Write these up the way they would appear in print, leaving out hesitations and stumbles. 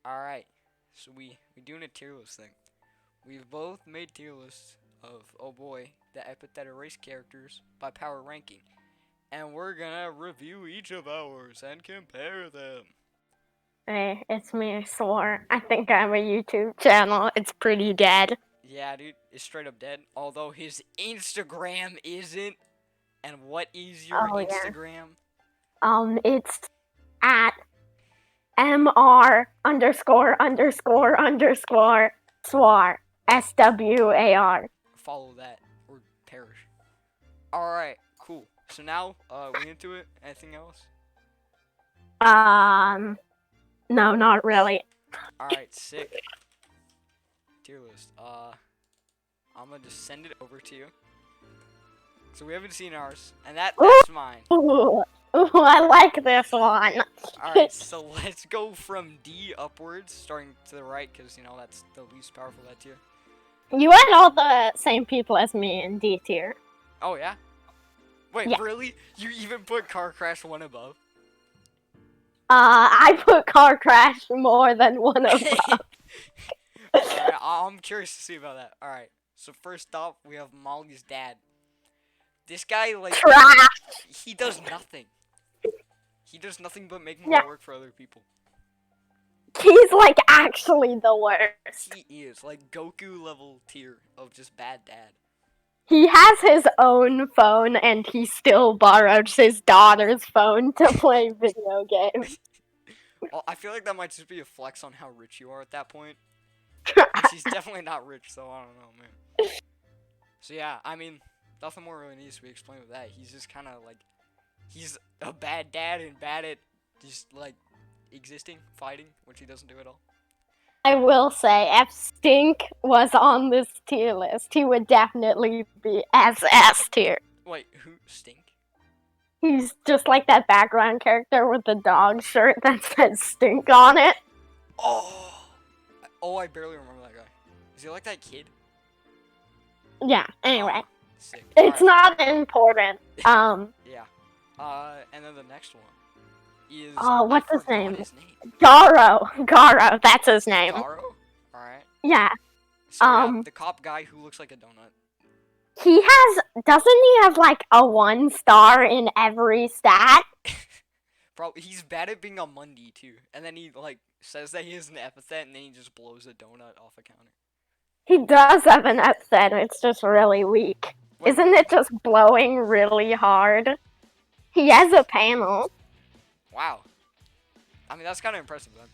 Alright, so we doing a tier list thing. We've both made tier lists of, oh boy, the Epithet race characters by power ranking. And we're gonna review each of ours and compare them. Hey, it's Mr.Swar. I think I have a YouTube channel. It's pretty dead. Yeah, dude, it's straight up dead. Although his Instagram isn't. And what is your Oh, yeah. Instagram? It's at MR___swar. SWAR. Follow that or perish. Alright, cool. So now, we into it? Anything else? No, not really. Alright, sick. Tier list. I'm gonna just send it over to you. So we haven't seen ours, and that's mine. Ooh, I like this one. Alright, so let's go from D upwards, starting to the right, because, you know, that's the least powerful that tier. You had all the same people as me in D tier. Oh, yeah? Wait, Yeah. Really? You even put Car Crash one above? I put Car Crash more than one above. Alright, I'm curious to see about that. Alright, so first up, we have Molly's dad. This guy, like, Trash. he does nothing. He does nothing but make more work for other people. He's, like, actually the worst. He is, like, Goku level tier of just bad dad. He has his own phone, and he still borrows his daughter's phone to play video games. Well, I feel like that might just be a flex on how rich you are at that point. She's definitely not rich, so I don't know, man. So yeah, I mean, nothing more really needs to be explained with that. He's just kind of like, he's a bad dad and bad at just like existing, fighting, which he doesn't do at all. I will say, if Stink was on this tier list, he would definitely be SS tier. Wait, who? Stink? He's just like that background character with the dog shirt that says Stink on it. Oh, I barely remember that guy. Is he like that kid? Yeah, anyway. Sick. It's not important. Yeah. And then the next one is... what's his name? Garo, that's his name. Garo? Alright. Yeah. So, yeah, the cop guy who looks like a donut. Doesn't he have like a 1 star in every stat? Bro, he's bad at being a Mundy too. And then he like says that he has an epithet and then he just blows a donut off a counter. He does have an epithet, it's just really weak. Wait. Isn't it just blowing really hard? He has a panel. Wow. I mean, that's kind of impressive then.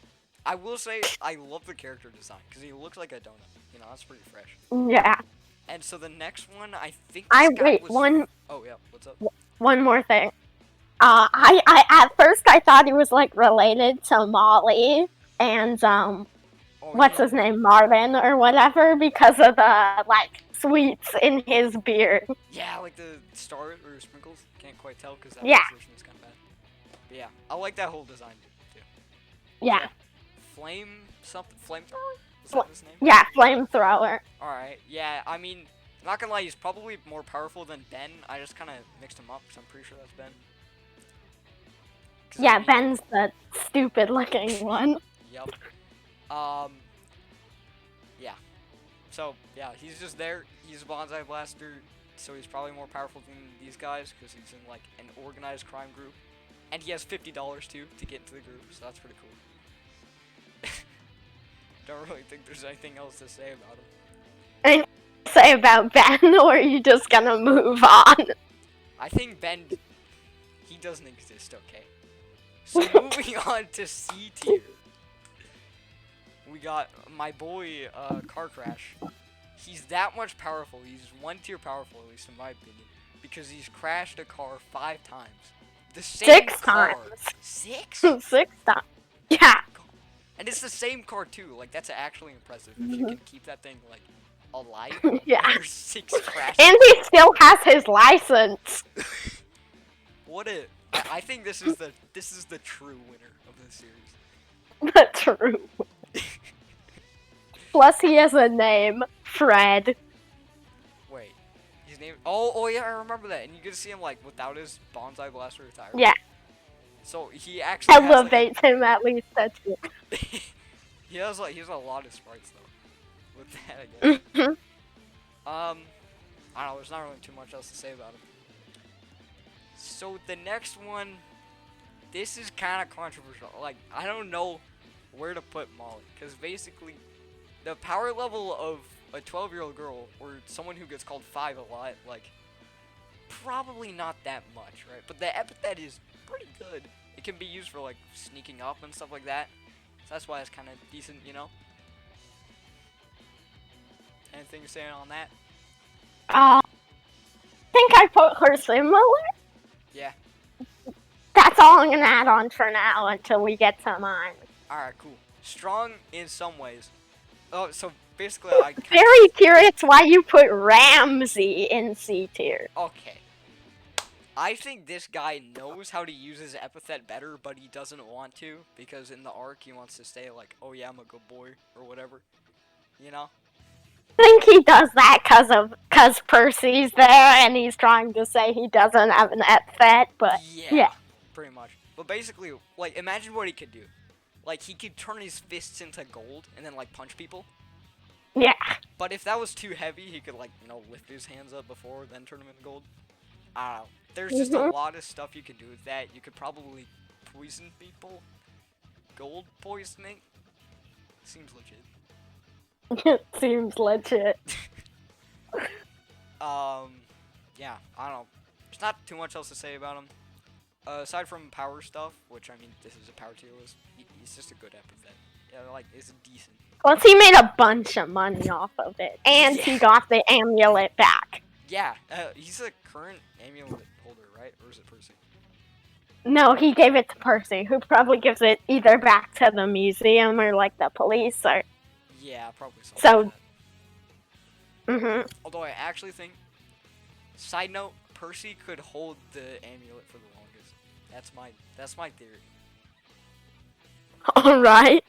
I will say, I love the character design, because he looks like a donut. You know, that's pretty fresh. Yeah. And so the next one, I think Oh, yeah, what's up? One more thing. I at first I thought he was, like, related to Molly and, what's his name, Marvin or whatever, because of the, like, sweets in his beard. Yeah, like the stars or sprinkles. Can't quite tell, because that position is kind of bad. But yeah, I like that whole design, too. Yeah. Flamethrower? Is that his name? Yeah, flamethrower. Alright, yeah, I mean, not gonna lie, he's probably more powerful than Ben. I just kind of mixed him up, because I'm pretty sure that's Ben. Yeah, I mean, Ben's the stupid-looking one. Yep. Yeah. So, yeah, he's just there. He's a bonsai blaster, so he's probably more powerful than these guys, because he's in, like, an organized crime group. And he has $50, too, to get into the group, so that's pretty cool. Don't really think there's anything else to say about him. Anything to say about Ben, or are you just gonna move on? I think Ben, he doesn't exist, okay? So moving on to C tier. We got my boy, Car Crash. He's that much powerful. He's 1 tier powerful, at least in my opinion. Because he's crashed a car 5 times. The same 6 car. times. 6? 6 times. Yeah. And it's the same car too. Like, that's actually impressive. If you can keep that thing, like, alive. Yeah. There's 6 crashes. And he still has his license. What a... I think this is the true winner of the series. The true. Plus, he has a name, Fred. Wait, his name? Oh yeah, I remember that. And you get to see him like without his bonsai blaster attire. Yeah. So he actually elevates him at least a tier. he has a lot of sprites though. With that, I guess. Mhm. I don't know. There's not really too much else to say about him. So the next one, this is kind of controversial. Like, I don't know where to put Molly, because basically, the power level of a 12-year-old girl or someone who gets called 5 a lot, like, probably not that much, right? But the epithet is pretty good. It can be used for like sneaking up and stuff like that. So that's why it's kind of decent, you know? Anything to say on that? I think I put her similar. Yeah. That's all I'm gonna add on for now until we get to mine. Alright, cool. Strong in some ways. Oh, so basically I kind Very curious why you put Ramsey in C tier. Okay. I think this guy knows how to use his epithet better, but he doesn't want to, because in the arc he wants to stay like, oh yeah, I'm a good boy, or whatever. You know? I think he does that cause Percy's there and he's trying to say he doesn't have an epithet, but yeah. Pretty much. But basically, like, imagine what he could do. Like, he could turn his fists into gold and then, like, punch people. Yeah. But if that was too heavy, he could, like, you know, lift his hands up before, then turn them into gold. I don't know. There's just a lot of stuff you can do with that. You could probably poison people. Gold poisoning? Seems legit. It seems legit. Yeah, I don't know. There's not too much else to say about him. Aside from power stuff, which, I mean, this is a power tier list, he's just a good epithet. Yeah, like, it's decent. Plus, he made a bunch of money off of it, and he got the amulet back. Yeah, he's a current amulet holder, right? Or is it Percy? No, he gave it to Percy, who probably gives it either back to the museum or, like, the police, or... Yeah, probably something like that. Mm-hmm. Although I actually think, side note, Percy could hold the amulet for the longest. That's my theory. Alright.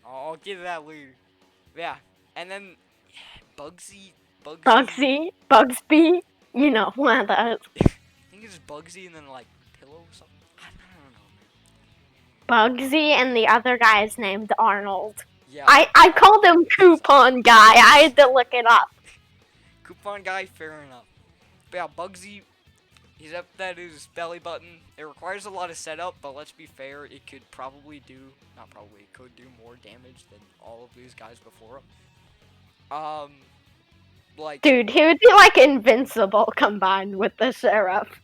I'll give that later. Yeah, and then Bugsy. Bugsby, you know, one of those. I think it's Bugsy and then like Pillow or something. I don't know. Bugsy and the other guy is named Arnold. Yeah. I called him Coupon Guy. I had to look it up. Coupon Guy, fair enough. But yeah, Bugsy, his epithet is belly button. It requires a lot of setup, but let's be fair, it could probably do, not probably, it could do more damage than all of these guys before him. Like... Dude, he would be like invincible combined with the sheriff.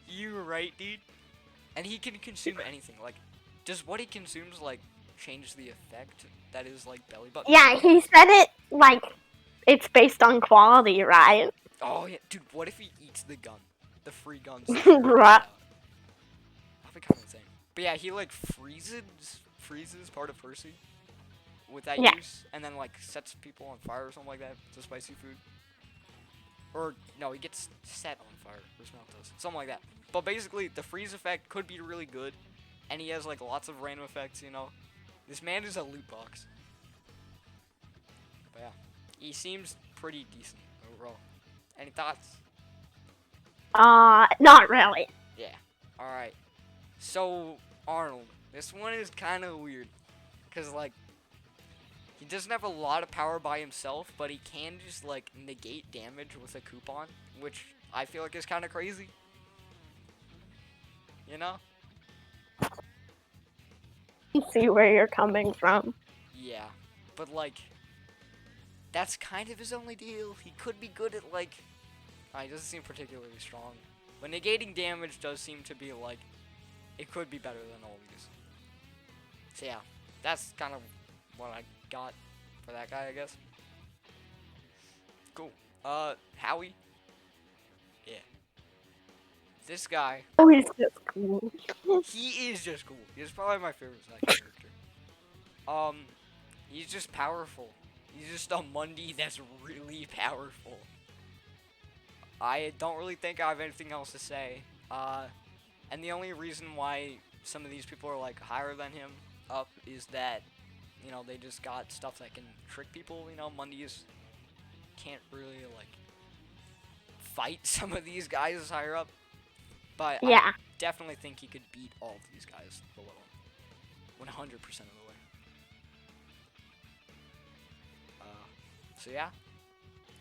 You were right, dude. And he can consume anything. Like, does what he consumes, like, change the effect that is, like, belly button? Yeah, he said it, like, it's based on quality, right? Oh, yeah. Dude, what if he eats the gun? The free guns. Right. That'd be kind of insane. But yeah, he, like, freezes part of Percy with that use, and then, like, sets people on fire or something like that. It's a spicy food. Or, no, he gets set on fire. His mouth does. Something like that. But basically, the freeze effect could be really good, and he has, like, lots of random effects, you know? This man is a loot box. But yeah, he seems pretty decent overall. Any thoughts? Not really. Yeah. Alright. So, Arnold. This one is kind of weird. Because, like, he doesn't have a lot of power by himself, but he can just, like, negate damage with a coupon, which I feel like is kind of crazy. You know? I see where you're coming from. Yeah. But, like, that's kind of his only deal. He could be good at, like... he doesn't seem particularly strong. But negating damage does seem to be, like... It could be better than all these. So, yeah. That's kind of what I got for that guy, I guess. Cool. Howie? Yeah. This guy... Oh, he's just cool. He is just cool. He's probably my favorite side character. He's just powerful. He's just a Mundy that's really powerful. I don't really think I have anything else to say. And the only reason why some of these people are, like, higher than him up is that, you know, they just got stuff that can trick people. You know, Mundys can't really, like, fight some of these guys higher up. But yeah. I definitely think he could beat all of these guys below him. 100% of the way. So yeah.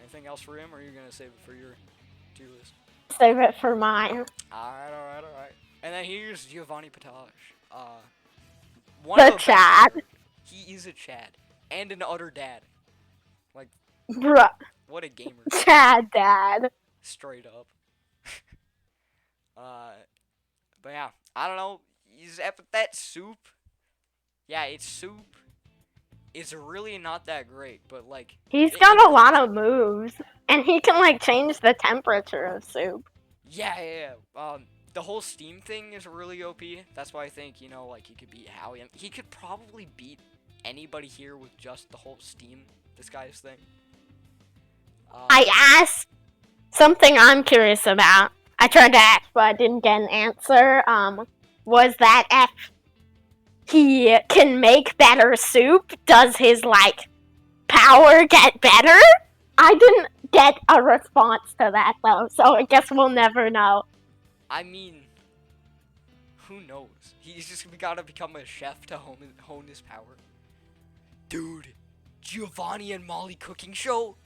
Anything else for him, or are you gonna save it for your tier list? Save it for mine. Alright. And then here's Giovanni Patage. The Chad. He is a Chad. And an utter dad. Like, Bruh. what a gamer. Chad dad. Straight up. But yeah, I don't know. Is Epithet soup? Yeah, it's soup. It's really not that great, but like... He's got a lot of moves. And he can, like, change the temperature of soup. Yeah. The whole steam thing is really OP. That's why I think, you know, like, he could beat Howie. He could probably beat anybody here with just the whole steam disguise thing. I asked something I'm curious about. I tried to ask, but I didn't get an answer. Was that if he can make better soup, does his, like, power get better? I didn't get a response to that, though, so I guess we'll never know. I mean, who knows? He's just gotta become a chef to hone his power. Dude, Giovanni and Molly cooking show?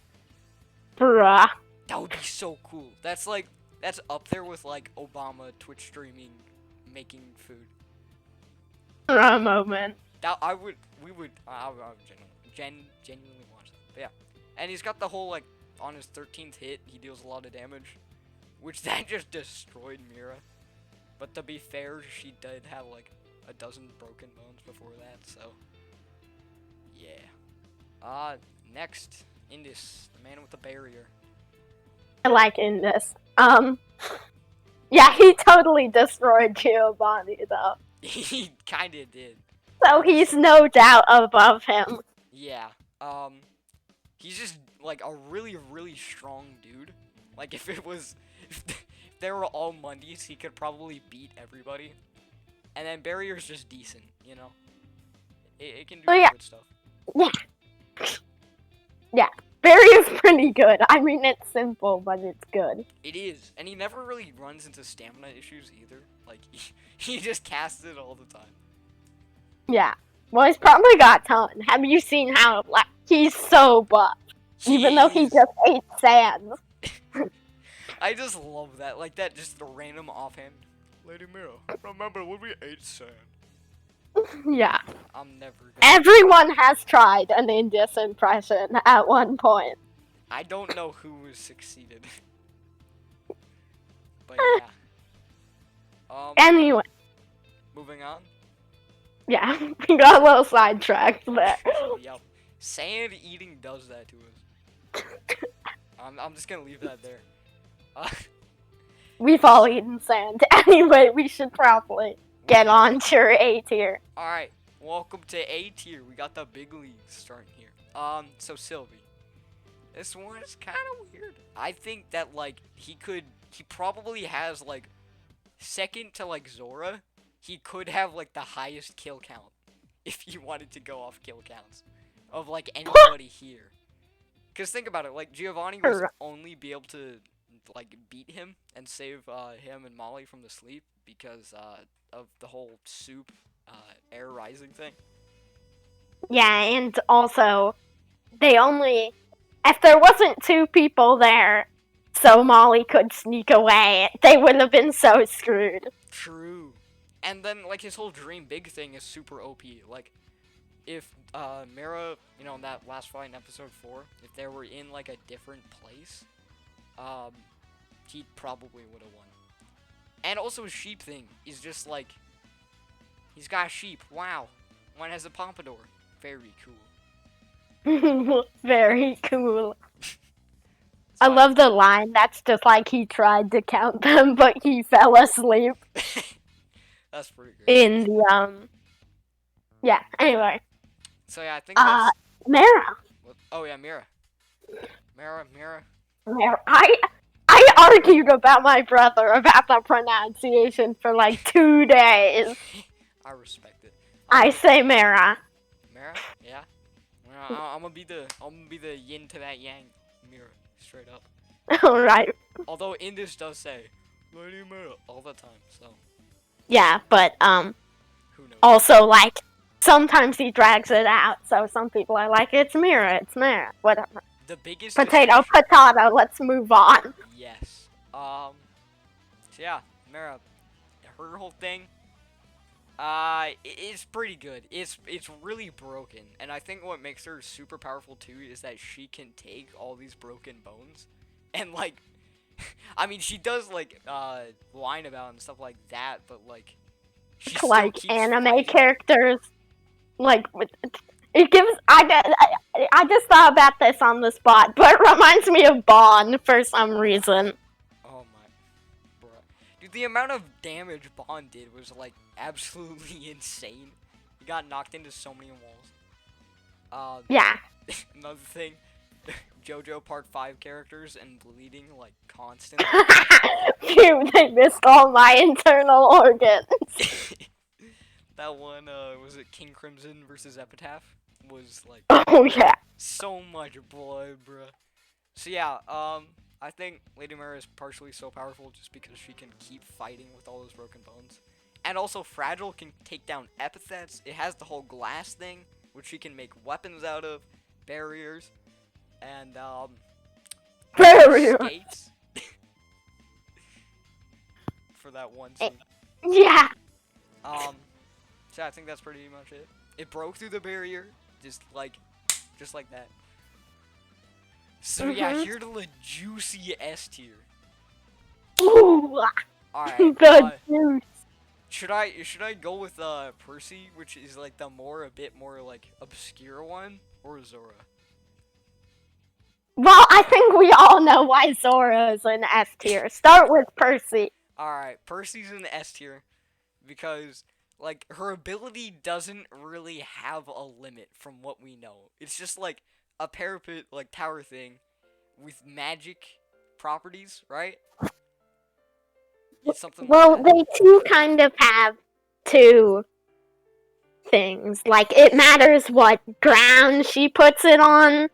Bruh. That would be so cool. That's up there with, like, Obama Twitch streaming, making food. For a moment. I would genuinely watch that. But yeah. And he's got the whole, like, on his 13th hit, he deals a lot of damage. Which that just destroyed Mira. But to be fair, she did have, like, a dozen broken bones before that, so. Yeah. Next, Indus, the man with the barrier. I like Indus. Yeah, he totally destroyed Giovanni, though. He kinda did. So he's no doubt above him. Yeah. He's just, like, a really, really strong dude. Like, if they were all Mondays, he could probably beat everybody. And then barrier's just decent, you know? It can do good stuff. Yeah. Barrier's pretty good. I mean, it's simple, but it's good. It is. And he never really runs into stamina issues either. Like, he just casts it all the time. Yeah. Well, he's probably got ton. Have you seen how, like, he's so buff? Even though he just ate sand. I just love that. Like, that just the random offhand. Lady Mira, remember when we ate sand? Yeah. I'm never gonna... Everyone has tried an Indus impression at one point. I don't know who has succeeded. But yeah. Anyway. Moving on. Yeah, we got a little sidetracked there. Yep. Sand eating does that to us. I'm just gonna leave that there. We've all eaten sand. Anyway, we should probably get on to A tier. Alright, welcome to A tier. We got the big leagues starting here. So Sylvie. This one is kind of weird. I think that, like, he probably has, like, second to, like, Zora. He could have, like, the highest kill count. If you wanted to go off kill counts. Of, like, anybody here. Because think about it, like, Giovanni would only be able to, like, beat him and save him and Molly from the sleep because of the whole soup air rising thing. Yeah, and also, if there wasn't two people there, so Molly could sneak away, they would have been so screwed. True. And then, like, his whole dream big thing is super OP. Like, if Mira, you know, in that last fight in episode 4, if they were in, like, a different place, he probably would have won. And also his sheep thing is just, like, he's got a sheep. Wow. One has a pompadour. Very cool. Very cool. I love the line that's just like he tried to count them, but he fell asleep. That's pretty great. In the, yeah, anyway. So yeah, I think that's... Mira. Oh yeah, Mira. Mira. Mira. I argued about my brother about the pronunciation for like 2 days. I respect it. I say Mira. Mira? Yeah. I'm gonna be the yin to that yang. Mira, straight up. Alright. Although Indus does say Lady Mira all the time, so. Yeah, but who knows? also like sometimes he drags it out. So some people are like, it's Mira, whatever. The biggest Potato, let's move on. Yes. So yeah, Mira, her whole thing, it's pretty good. It's really broken, and I think what makes her super powerful too is that she can take all these broken bones, and like, I mean, she does like whine about and stuff like that, but like, she still like keeps anime fighting. characters, like it gives. I just thought about this on the spot, but it reminds me of Bond for some reason. Oh my, bruh. Dude, the amount of damage Bond did was like absolutely insane. He got knocked into so many walls. Yeah. Another thing, JoJo Part 5 characters and bleeding like constantly. Phew, they missed all my internal organs. That one, was it King Crimson versus Epithet? Was like, oh yeah, so much blood, bruh. So yeah, I think Lady Mira is partially so powerful just because she can keep fighting with all those broken bones. And also, Fragile can take down epithets. It has the whole glass thing, which she can make weapons out of, barriers, and, barrier. Skates. For that one scene. Yeah. So I think that's pretty much it. It broke through the barrier, just like that. So yeah, here to the juicy S tier. Ooh. Alright. The juice. Should I go with Percy, which is like the a bit more like obscure one, or Zora? Well, I think we all know why Zora is an S tier. Start with Percy. Alright, Percy's in the S tier because like her ability doesn't really have a limit from what we know. It's just like a parapet like tower thing with magic properties, right? It's something Well, like that. they too kind of have two things. Like, it matters what ground she puts it on,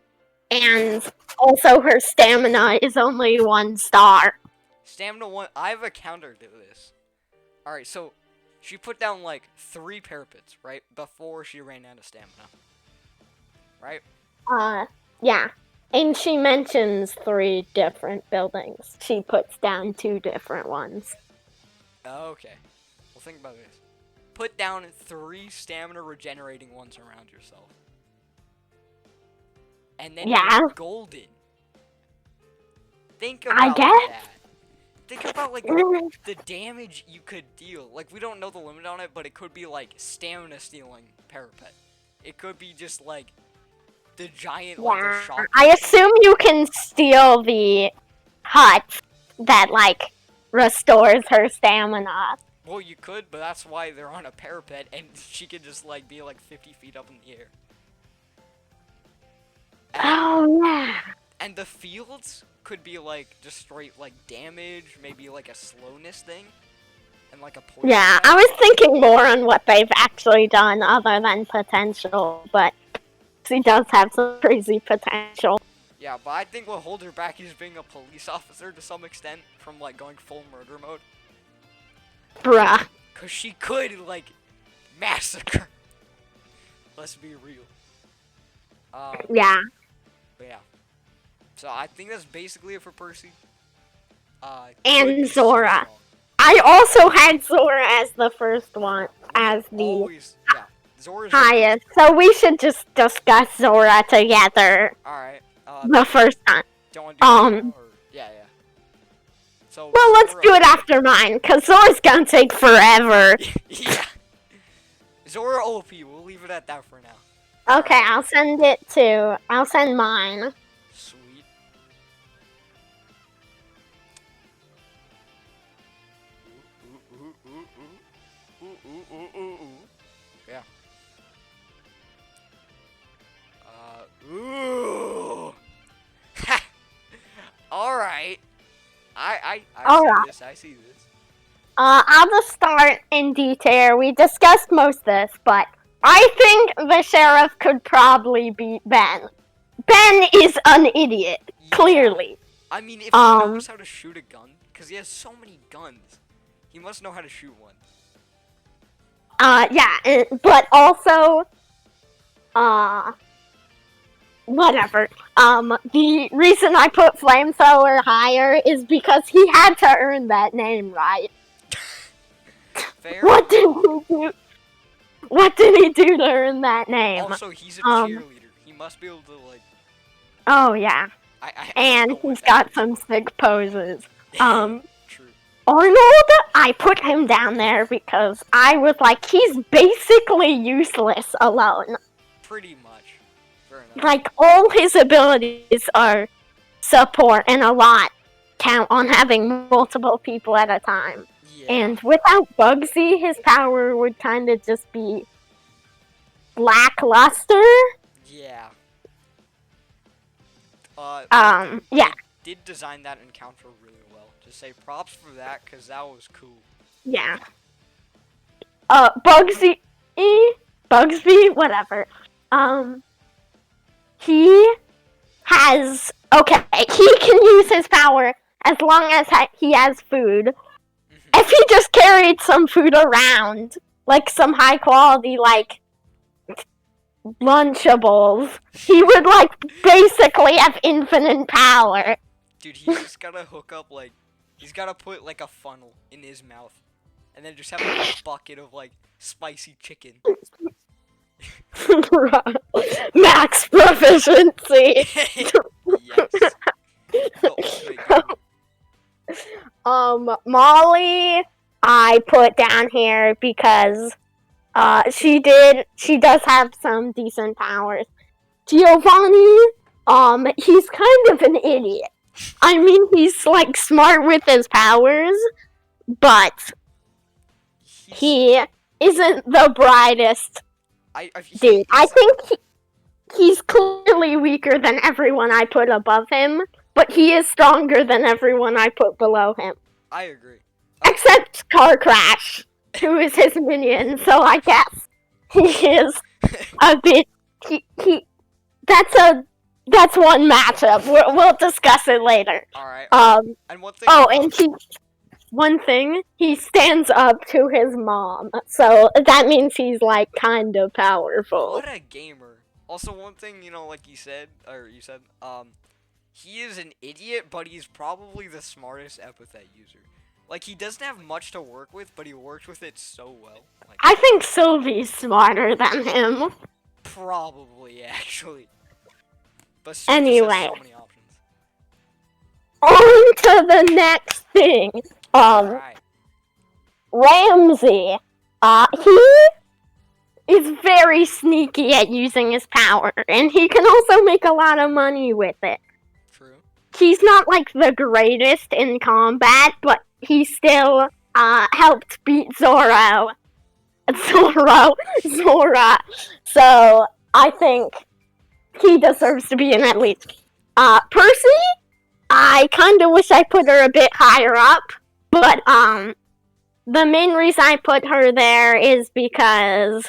and also her stamina is only 1 star. Stamina 1, I have a counter to this. Alright, so she put down like 3 parapets, right? Before she ran out of stamina. Right? Yeah. And she mentions 3 different buildings. She puts down 2 different ones. Okay. Well, think about this. Put down 3 stamina regenerating ones around yourself. And then you're golden. Think about that. Think about, like, the damage you could deal. Like, we don't know the limit on it, but it could be, like, stamina stealing parapet. It could be just, like, the giant, like, the shock. I assume you can steal the hut that, like, restores her stamina. Well, you could, but that's why they're on a parapet, and she could just, like, be, like, 50 feet up in the air. And, yeah. And the fields could be, like, just straight, like, damage, maybe, like, a slowness thing, and, like, a poison. Yeah, I was thinking more on what they've actually done other than potential, but she does have some crazy potential. Yeah, but I think what holds her back is being a police officer to some extent from, like, going full murder mode. Bruh. Because she could, like, massacre. Let's be real. Yeah. But yeah. So I think that's basically it for Percy. And Zora. I also had Zora as the first one, as the Zora's highest. So we should just discuss Zora together. Alright. The first time. Don't want to do that, or... Yeah. So, well, let's do it after mine, because Zora's gonna take forever. Yeah. Zora OP, we'll leave it at that for now. Okay, right. I'll send mine. Sweet. Yeah. Ooh. Alright. I see this. I'll just start in detail. We discussed most of this, but I think the sheriff could probably beat Ben. Ben is an idiot, clearly. I mean, if he knows how to shoot a gun, because he has so many guns, he must know how to shoot one. Yeah, but also, whatever. The reason I put Flamethrower higher is because he had to earn that name, right? Fair. What did he do? What did he do to earn that name? Also, he's a cheerleader. He must be able to, like... Oh, yeah. I And don't know he's got some sick poses. True. Arnold, I put him down there because I was like, he's basically useless alone. Pretty much. Fair enough. Like, all his abilities are support, and a lot count on having multiple people at a time. Yeah. And without Bugsy, his power would kind of just be lackluster. Yeah. Yeah. They did design that encounter really well. Just say props for that, because that was cool. Yeah. Bugsy, whatever. He has, okay, he can use his power as long as he has food. If he just carried some food around, like some high quality, like, Lunchables, he would, like, basically have infinite power. Dude, he's just gotta hook up, like, he's gotta put, like, a funnel in his mouth. And then just have, like, a bucket of, like, spicy chicken. Max proficiency. Yes. The ultimate Molly, I put down here because she does have some decent powers. Giovanni, he's kind of an idiot. I mean, he's, like, smart with his powers, but he isn't the brightest dude. I think he's clearly weaker than everyone I put above him, but he is stronger than everyone I put below him. I agree. Except Car Crash, who is his minion, so I guess he is a bit... That's one matchup. We'll discuss it later. Alright. And one thing... One thing, he stands up to his mom, so that means he's, like, kind of powerful. What a gamer. Also, one thing, like you said, he is an idiot, but he's probably the smartest Epithet user. Like, he doesn't have much to work with, but he works with it so well. Like, I think Sylvie's smarter than him. Probably, actually. But Sylvie anyway. has so many options. On to the next thing. Right. Ramsey. He is very sneaky at using his power, and he can also make a lot of money with it. True. He's not, like, the greatest in combat, but he still, helped beat Zora. So, I think he deserves to be in at least. Percy? I kinda wish I put her a bit higher up, but, the main reason I put her there is because...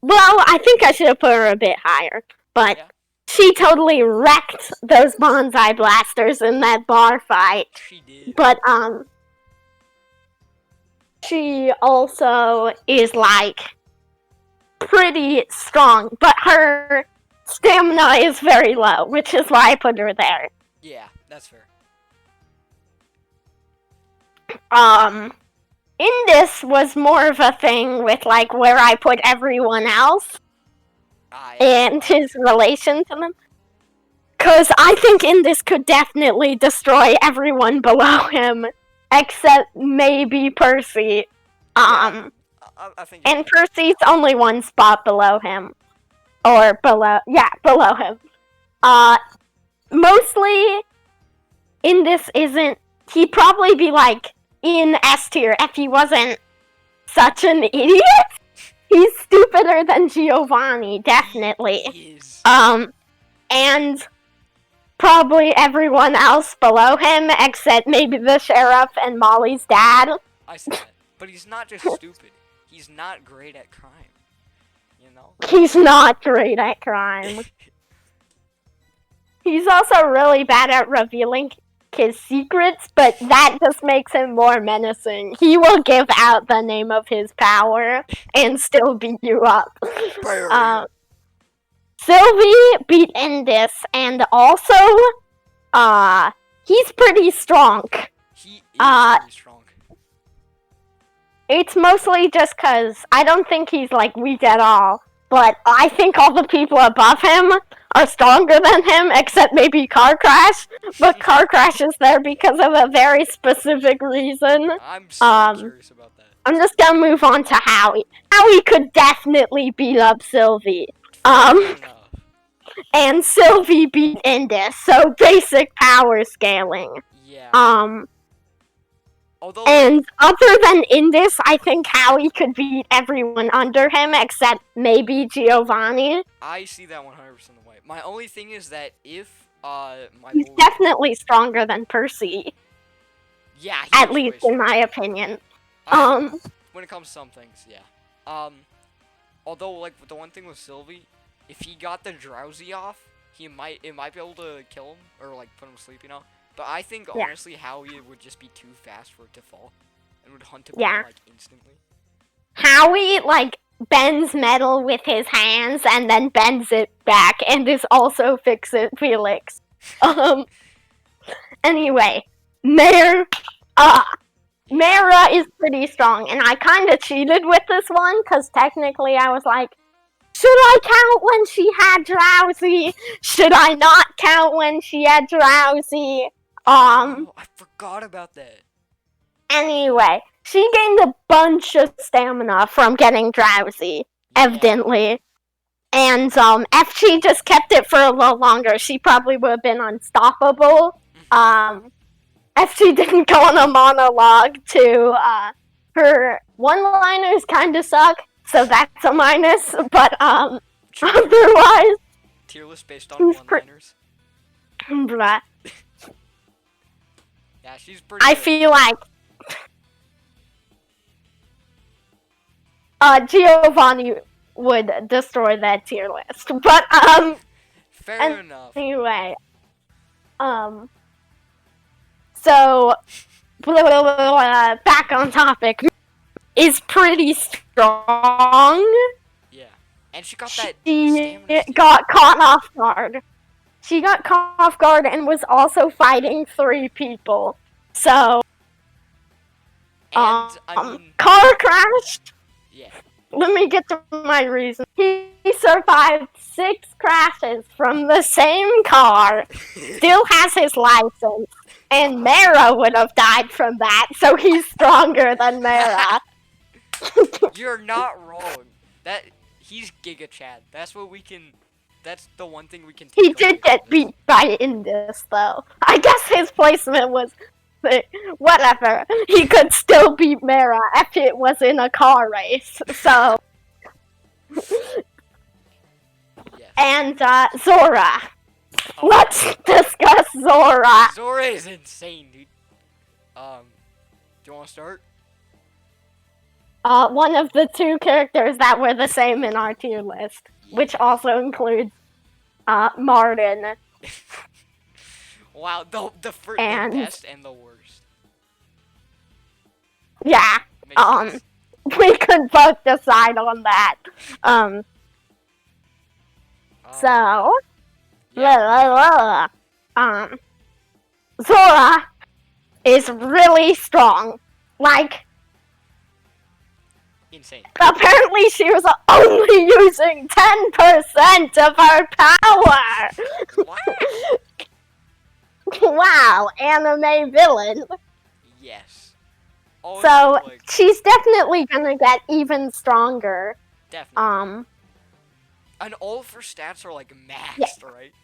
Well, I think I should have put her a bit higher, but she totally wrecked those bonsai blasters in that bar fight. She did. But, she also is, like, pretty strong, but her stamina is very low, which is why I put her there. Yeah, that's fair. Indus was more of a thing with, like, where I put everyone else and his relation to them. Because I think Indus could definitely destroy everyone below him, except maybe Percy. I think and Percy's only one spot below him. Or below him. Mostly, Indus isn't... He'd probably be, like, in S tier if he wasn't such an idiot. He's stupider than Giovanni, definitely. He is. And probably everyone else below him, except maybe the sheriff and Molly's dad. I see that. But he's not just stupid. He's not great at crime. He's not great at crime. He's also really bad at revealing his secrets, but that just makes him more menacing. He will give out the name of his power and still beat you up. Sylvie beat Indus, and also, he's pretty strong. He is pretty strong. It's mostly just because I don't think he's, like, weak at all. But I think all the people above him are stronger than him, except maybe Car Crash. But Car Crash is there because of a very specific reason. I'm so curious about that. I'm just gonna move on to Howie. Howie could definitely beat up Sylvie. And Sylvie beat Indus, so basic power scaling. Yeah. Although, and other than Indus, I think Howie could beat everyone under him except maybe Giovanni. I see that 100% the way. My only thing is that if he's definitely stronger than Percy. Yeah, at least in my opinion. When it comes to some things, yeah. Although like the one thing with Sylvie, if he got the drowsy off, it might be able to kill him or like put him to sleep, you know. But I think honestly Howie would just be too fast for it to fall, and would hunt him down like instantly. Howie like bends metal with his hands and then bends it back, and this also fixes Felix. Anyway, Mira is pretty strong, and I kind of cheated with this one because technically I was like, should I count when she had drowsy? Should I not count when she had drowsy? Oh, I forgot about that. Anyway, she gained a bunch of stamina from getting drowsy, evidently. And if she just kept it for a little longer, she probably would have been unstoppable. If she didn't go on a monologue too, her one-liners kind of suck, so that's a minus. But otherwise, tier list based on one-liners. Bruh. Yeah, she's pretty. I feel like Giovanni would destroy that tier list, but fair enough. Anyway, so back on topic, is pretty strong. Yeah, and she got that. She got caught off guard. She got caught off guard and was also fighting 3 people. So, and I mean, car crashed. Yeah. Let me get to my reason. He survived 6 crashes from the same car, still has his license, and Mira would have died from that, so he's stronger than Mira. You're not wrong. He's Giga Chad. That's what we can. That's the one thing we can take. He did get beat by Indus, though. I guess his placement was whatever. He could still beat Mira if it was in a car race. So. Yes. And Zora. Let's discuss Zora. Zora is insane, dude. Do you want to start? One of the 2 characters that were the same in our tier list, which also includes Martin. Wow, the best and the worst. Yeah. We could both decide on that. So. Yeah. Zora is really strong. Like. Insane. Apparently she was only using 10% of her power! Wow, anime villain. Yes. So, she's definitely gonna get even stronger. Definitely. And all of her stats are like maxed, right?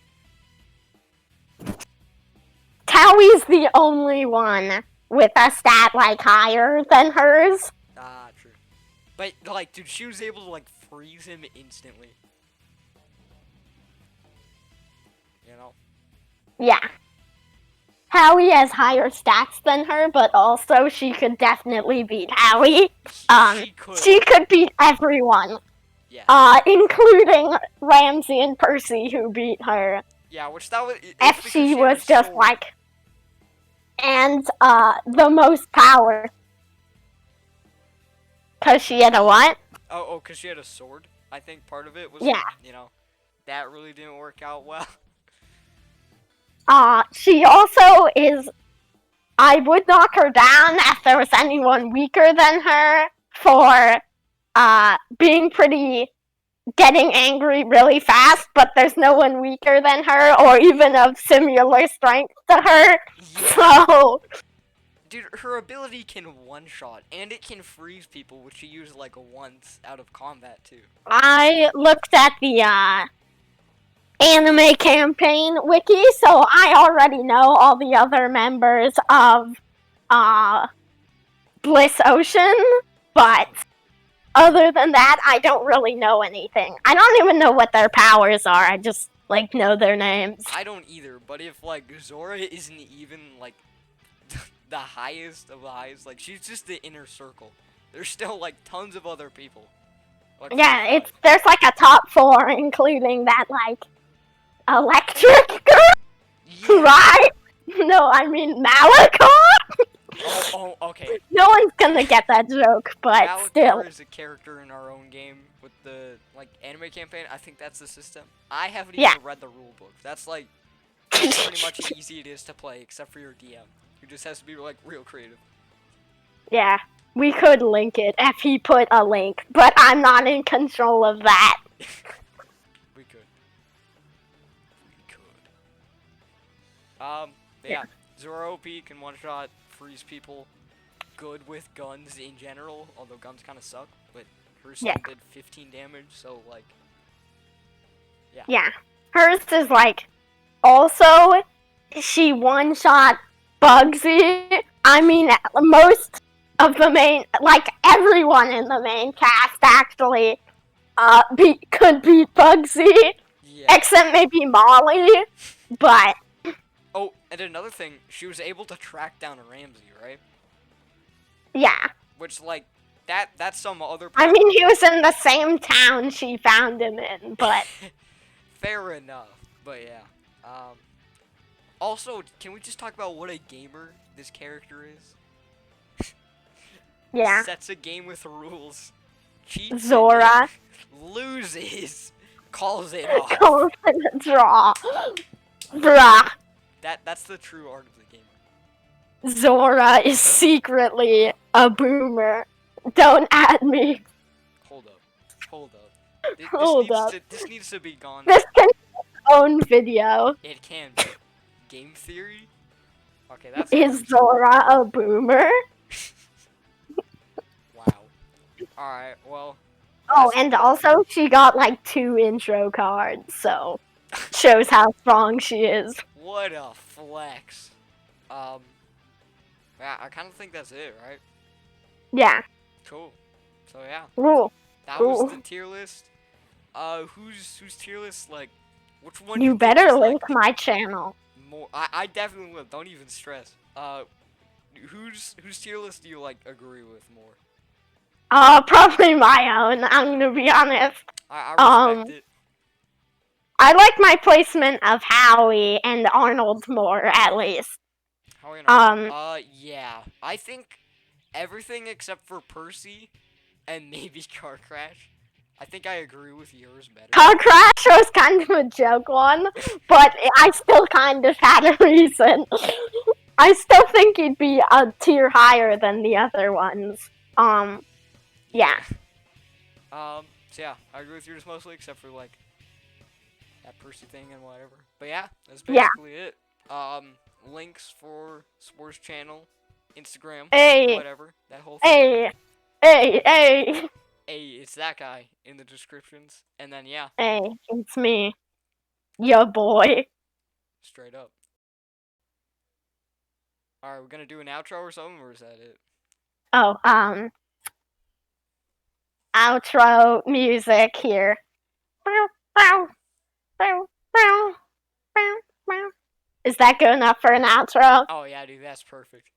Towie's the only one with a stat like higher than hers. Ah, true. But, like, dude, she was able to, like, freeze him instantly. You know? Yeah. Howie has higher stats than her, but also she could definitely beat Howie. She could beat everyone. Yeah. Including Ramsey and Percy, who beat her. Yeah, which that was... If she was just, like... and the most power. Cause she had a what? Oh, because she had a sword. I think part of it was, Yeah. that really didn't work out well. She also is. I would knock her down if there was anyone weaker than her for being pretty, getting angry really fast, but there's no one weaker than her or even of similar strength to her. Yeah. So, Dude, her ability can one-shot, and it can freeze people, which she used like once out of combat too. I looked at the anime campaign wiki, so I already know all the other members of Bliss Ocean, but other than that, I don't really know anything. I don't even know what their powers are. I just know their names. I don't either, but if like Zora isn't even like the highest of the highest, like she's just the inner circle. There's still like tons of other people. Like, Yeah, there's like a top 4, including that electric girl, yeah. right? No, I mean Malachor. Oh, okay. No one's gonna get that joke, but Malachor still. is a character in our own game with the anime campaign. I think that's the system. I haven't even read the rule book. That's like pretty much easy it is to play, except for your DM, who just has to be like real creative. Yeah, we could link it if he put a link, but I'm not in control of that. We could. Yeah. Zora OP can one-shot, freeze people. Good with guns in general, although guns kind of suck, but hers still did 15 damage, so like, yeah. Yeah, hers is also, she one-shot Bugsy. I mean, most of the main, everyone in the main cast actually could beat Bugsy, except maybe Molly, but... Oh, and another thing, she was able to track down Ramsey, right? Yeah. Which, like, that's some other... I mean, he was in the same town she found him in, but... Fair enough, but yeah. Also, can we just talk about what a gamer this character is? Yeah. Sets a game with rules. Cheats Zora. Loses. Calls it off. Calls it a draw. Bruh. That's the true art of the game. Zora is secretly a boomer. Don't add me. Hold up. This needs to be gone. This can be its own video. It can be. Game theory? Okay, that's... Is Zora a boomer? Wow. Alright, well... Oh, and also she got 2 intro cards, so... shows how strong she is. What a flex. Yeah, I kind of think that's it, right? Yeah. Cool. So yeah. Cool. That was the tier list. Whose tier list, which one? You better link my channel. More, I definitely will. Don't even stress. Whose tier list do you agree with more? Probably my own. I'm gonna be honest. I respect it. I like my placement of Howie and Arnold more, at least. Howie and Arnold. Yeah. I think everything except for Percy and maybe Car Crash. I think I agree with yours better. Car Crash was kind of a joke one, but I still kind of had a reason. I still think he'd be a tier higher than the other ones. Yeah. So yeah, I agree with yours mostly, except for that Percy thing and whatever. But yeah, that's basically it. Links for Swar's channel, Instagram, whatever, that whole thing. Hey, it's that guy in the descriptions, and then yeah. Hey, it's me, your boy. Straight up. Alright, we're gonna do an outro or something, or is that it? Oh, outro music here. Is that good enough for an outro? Oh yeah, dude, that's perfect.